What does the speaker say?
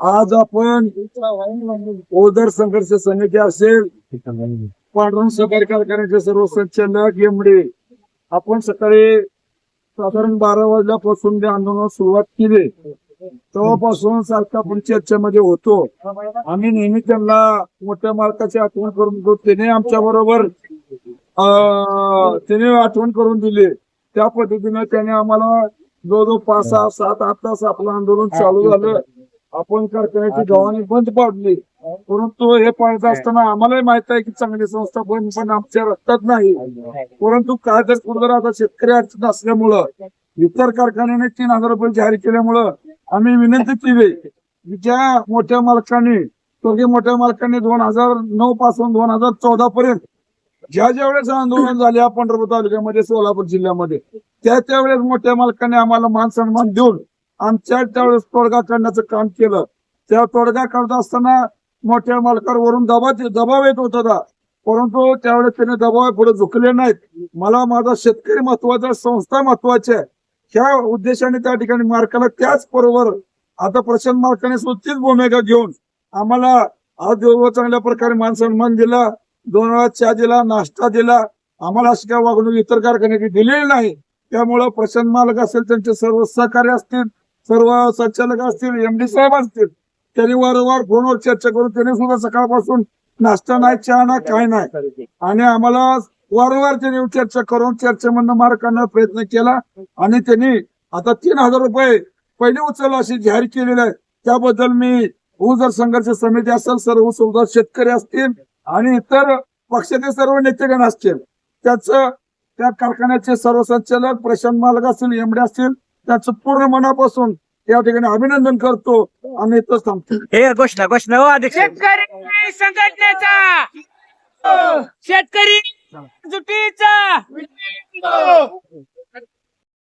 आज आपण ओझर संघर्ष समिती असेल, पांढरण सहकारी कारखान्याचे सर्व संचालक एमडी, आपण सकाळी साधारण 12 वाजल्यापासून ते आंदोलन सुरुवात केली. तेव्हापासून सारखा आपण चर्चेमध्ये होतो. आम्ही नेहमी त्यांना मोठ्या मालकाची आठवण करून देतो. त्याने आमच्या बरोबर त्याने आठवण करून दिली. त्या पद्धतीने त्याने आम्हाला जवळजवळ 5, 6, 7, 8 तास आपलं आंदोलन चालू झालं. आपण कारखान्याची गव्हाणी बंद पाडली, परंतु हे पाळत असताना आम्हालाही माहित आहे की चांगली संस्था पण आमच्या रक्तात नाही. परंतु काय तर कुठं आता शेतकरी अडचण असल्यामुळं इतर कारखान्याने 3,000 रुपये जाहीर केल्यामुळं आम्ही विनंती केली की ज्या मोठ्या मालकाने 2009 पासून 2014 पर्यंत ज्या वेळेस आंदोलन झाले पंढरपूर तालुक्यामध्ये, सोलापूर जिल्ह्यामध्ये, त्यावेळेस मोठ्या मालकाने आम्हाला मान सन्मान देऊन आमच्या त्यावेळेस तोडगा काढण्याचं काम केलं. त्या तोडगा काढत असताना मोठ्या मालकावरून दबाव येत होता, परंतु त्यावेळेस त्याने दबाव पुढे झुकले नाहीत. मला माझा शेतकरी महत्वाचा, संस्था महत्वाच्या, ह्या उद्देशाने त्या ठिकाणी मालकाला त्याच बरोबर आता प्रशांत मालकाने स्वतःच भूमिका घेऊन आम्हाला आज चांगल्या प्रकारे मान सन्मान दिला, 2 वेळा चहा दिला, नाश्ता दिला. आम्हाला अशी काय वागणूक इतर कारखान्याची दिलेली नाही. त्यामुळं प्रशांत मालक असेल, त्यांचे सर्व सहकारी असतील, सर्व संचालक असतील, एमडी साहेब असतील, त्यांनी वारंवार फोनवर चर्चा करून त्यांनी सुद्धा सकाळपासून नाश्ता नाही, चहा नाही, काय नाही, आणि आम्हाला वारंवार त्यांनी चर्चा करून चर्चेमधनं मार्ग काढण्याचा प्रयत्न केला. आणि त्यांनी आता 3,000 रुपये पहिले उचल अशी जाहीर केलेली आहे. त्याबद्दल मी ओझर संघर्ष समिती असेल, सर्व सुद्धा शेतकरी असतील आणि इतर पक्षाचे सर्व नेतेगण असतील, त्या कारखान्याचे सर्व संचालक, प्रशांत मालक असतील, एमडी असतील, त्याचं पूर्ण मनापासून या ठिकाणी अभिनंदन करतो आणि इथंच थांबतो. हे घोषणा हो अध्यक्ष. शेतकरी संघटनेचा, शेतकरी जुटीचा